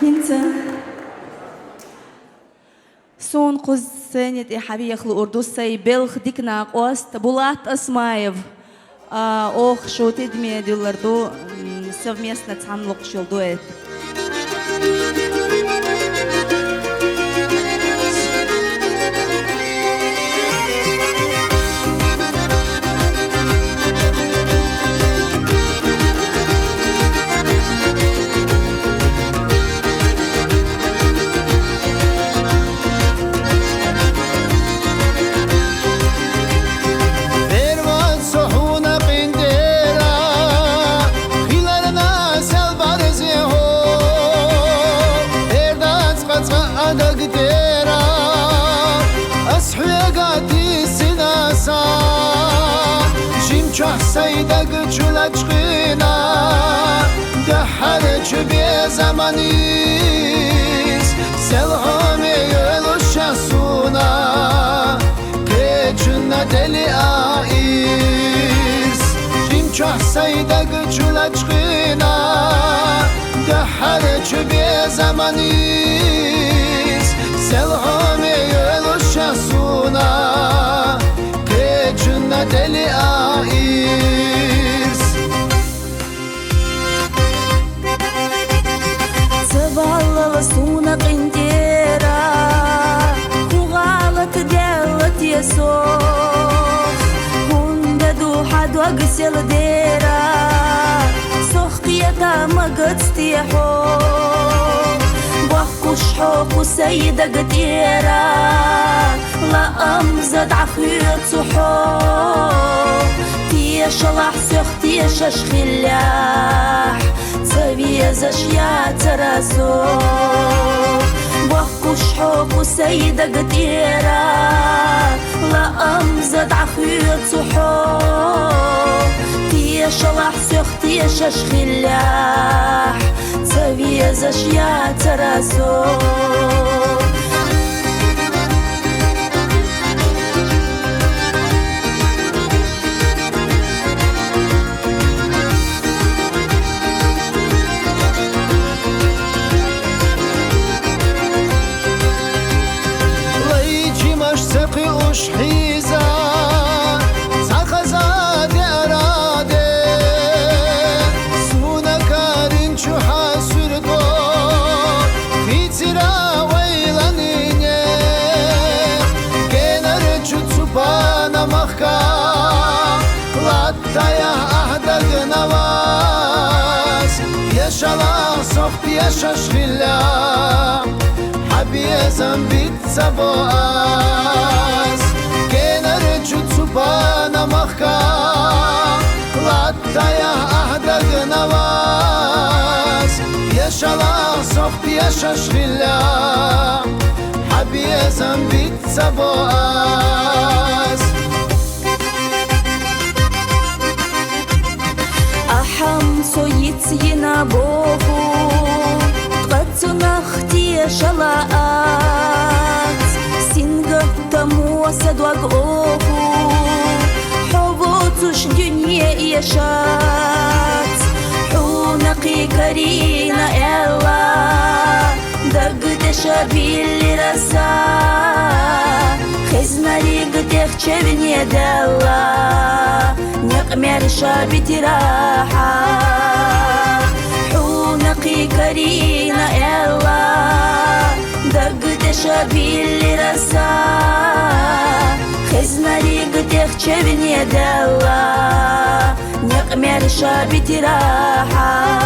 انت سون قز سنة حبيخ الأردوسي بلخ ديكنا قوست بولات أسمايف ох шо тедме дюллардо совместно цамлок шел дуэт. سيدك چلچقنا دحر چبی زمانیس سلام یلوشاسونا که چن دلی آیس جیم سيدك چلچقنا دحر چبی زمانیس سلام یلوشاسونا که چن دلی آیس سونق انتيرا وغالت ديالت يسوخ هنددو حد وقسل ديرا سوخيتا مقد ستيحو وحكوش حوكو سيدة قديرا لا أمزد عخيط صحو تيش لحسخ تيش خلاح تبيزش يا تراسو وحكوش حوكو سيدة قديرا لا أمزد عخيط صحو تيش لحسخ تيش خلاح تبيزش يا تراسو حيزة ساخزاد أرادة سونا كارين شو حاسردو في ترا ويلانيني كنر شو تسوبانا مخكا لاتايا أهدق نواز يشالا صخت يشاش غلا حبيا زنبيت سبوآز Bana mahka Lattaya ahdaq navaz Yaşala soxt yaşaş villa Habiye zambit saboaz Aham soyit yina bohu Qatsu nakhti yaşalaat Singap tamu asadwag ohu حبوتش دنيا يشات حونقي كرينا إلا دقت شبيل رسا خزنا ليقتخ شبني دلا نقمر شابتي راحة حونقي كرينا إلا دقت شبيل رسا خزنا ليقتخ شبني دلا نقمر شابتي راحة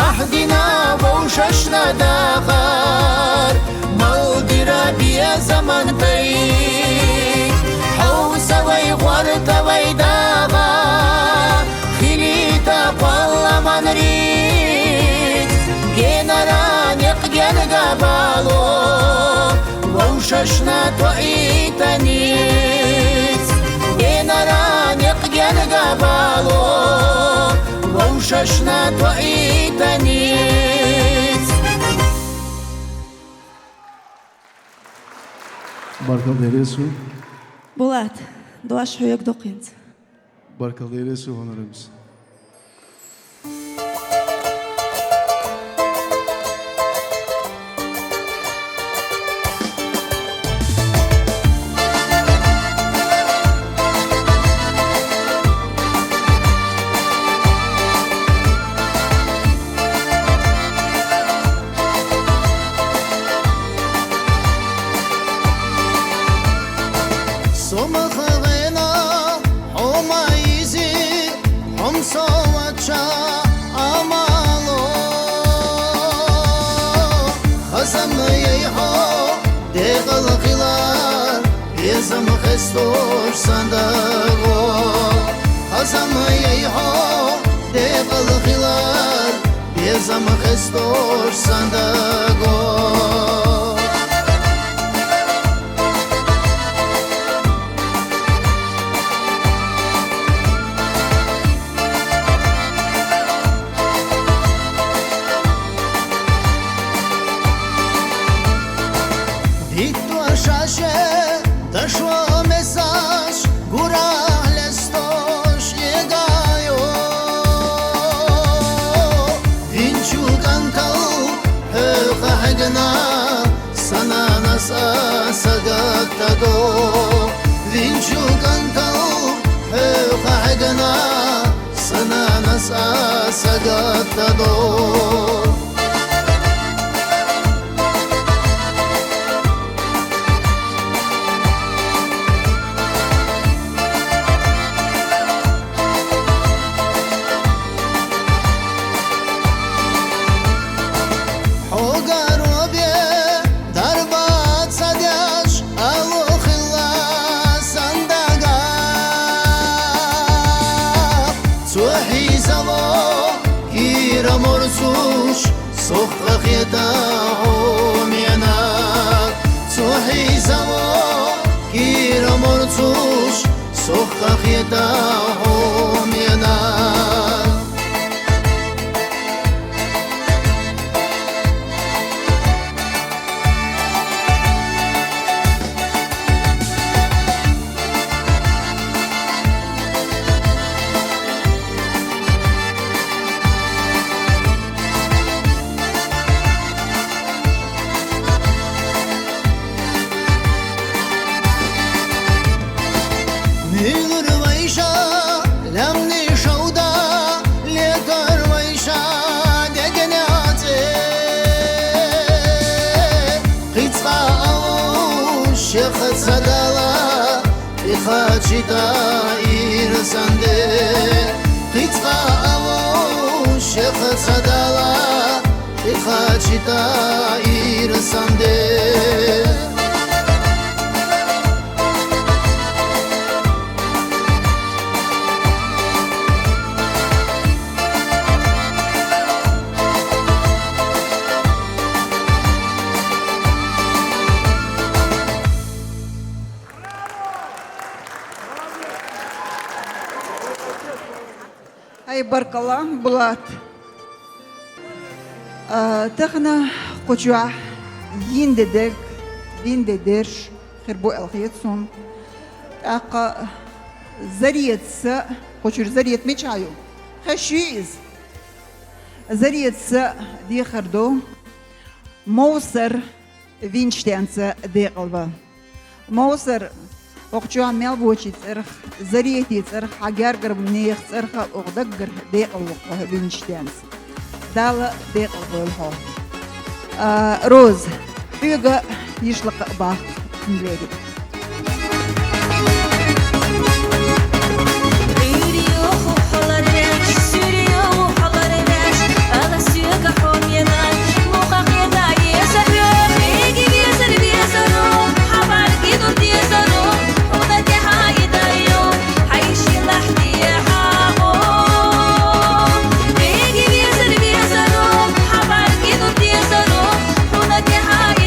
أحدنا ووششنا داخر مودرا بيا زمن تي حوسا ويغورتا ويداغا خليتا قولا من ريت جنران يقجل قبا بالو ووششنا توعيتنيس ينران يقجن قبالو ووششنا توعيتنيس Barkal Deresu, Булат, дуаш хуйок доқинц. Barkal Deresu honoramos. سمخنا حمايزي هم صوتشا أمالو خزم يحو دقل خلال يزم خستور صندوق خزم يحو دقل خلال يزم خستور صندوق Dito așa dășo mesaj gurale stoș llegayo Vinchu kankau hagna sana nasa sagatago Vinchu kankau hagna sana nasa sagatago مرسوش سخت خيتا عمينا صحي زوا كير مرسوش سخت خيتا عمينا Nilur vaisha lamni shauda lekar vaisha degenate qitsa au shekh sadala ikhachita irsande qitsa au shekh sadala ikhachita irsande Ай баркала Булат. Тахна قجوع ينددك ينددرش خربو الخيتسون أقا زريت س قجر زريت ميشايو خشيز زريت س دي خردو موسر وينشتانس دي قلبا موسر وقجوع ميلبوشي ترخ زريتي ترخ حجار قرب نيخ ترخ أغدقر دي قلبا وينشتانس دال دي قلبا الحو روز بيغا يشلق باخ مبليدي Hi.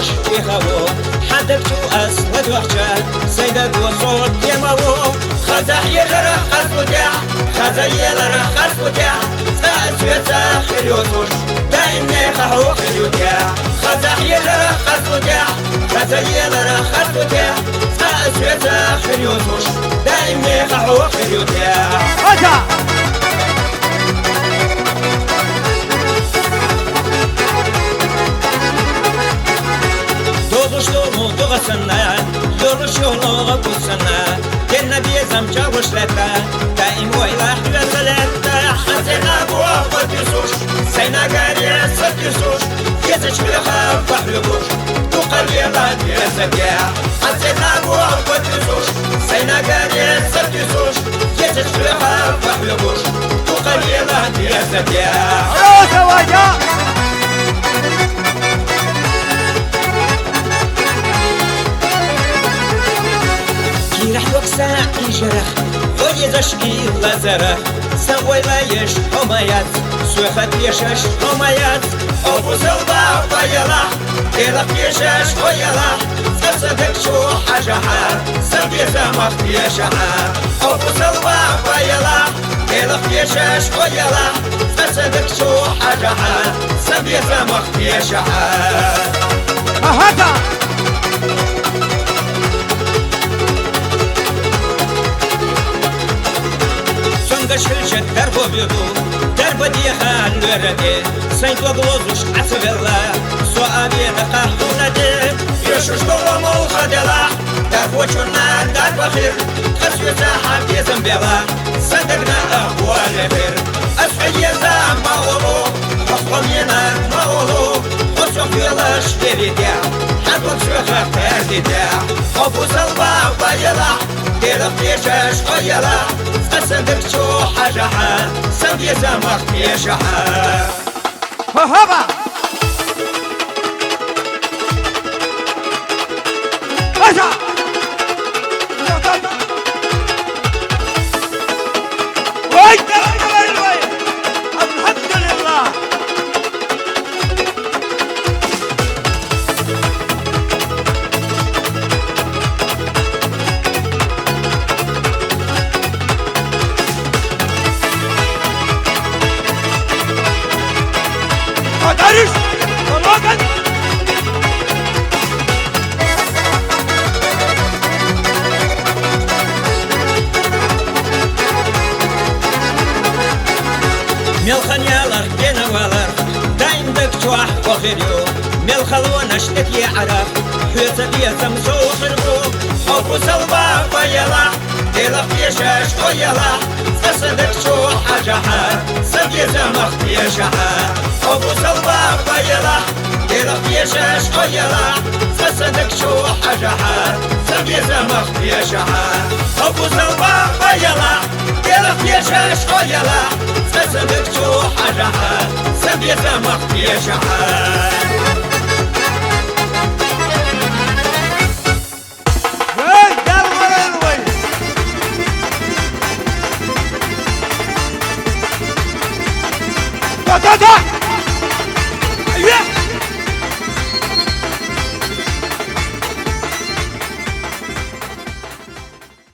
خوش بخوو حدك تو أسود وحشة سيدك وصوت يموو خزاحي لرا خزبوتيا خزايا لرا خزبوتيا سأسويتا خليوتوش دايم نيخحو خليوتيا خزاحي لرا خزبوتيا خزايا لرا خزبوتيا سأسويتا خليوتوش دايم نيخحو خليوتيا Doğuşluğumu doğasına, yoruşluğumu kusana Kenne biyezem çavuşlete, daim oyla hüveselette Hazina bu avvatüsuş, seyna gariye satüsuş Geziçliğe fahlübuş, tu kalbiyela diyezekye Hazina bu avvatüsuş, seyna gariye satüsuş Geziçliğe fahlübuş, tu kalbiyela diyezekye Rosa vaya! رح يكسع يجرح ويزشكي لزرح سوي لايش حمايات سوخت يشش حمايات أبو زلبا ويلا إلى يشش ويلا سبسدك شو حجحا سبي زمخ يشحا أبو زلبا ويلا إلى يشش ويلا سبسدك شو حجحا سبي زمخ يشحا هذا Шильчет дарбовиду, дарбадиха лверде, Сэньто глозуш ацвела, суаведа кахунаде, Ешуш доломол хадела, дарбочуна дарбахир, Асвета хабезам бела, Сандагна ахуалевир, Асваеза маолу, Асвамена маолу, Ософила шверидя, Хадбок свеха пердидя, Обузалба ваяла, Делах пешеш ояла, أسندك شو حجحا سندي زمخ يشحا هبا أجا الحمد لله Darius! Logan! ملخنيالر جنوالر دايمدك شوح وخيريو ملخلونش تكي عرف حيث بيتم سوخربو أبو سلبا ويلا دلق يشش ويلا فسدك شو حجحا سبي زمخ يشحا أبو سلبا ويلا دلق يشش ويلا فسدك شو حجحا سبي زمخ يشحا أبو سلبا ويلا دلق يشش ويلا فسدك شو حجحا سبي زمخ يشحا Da da da!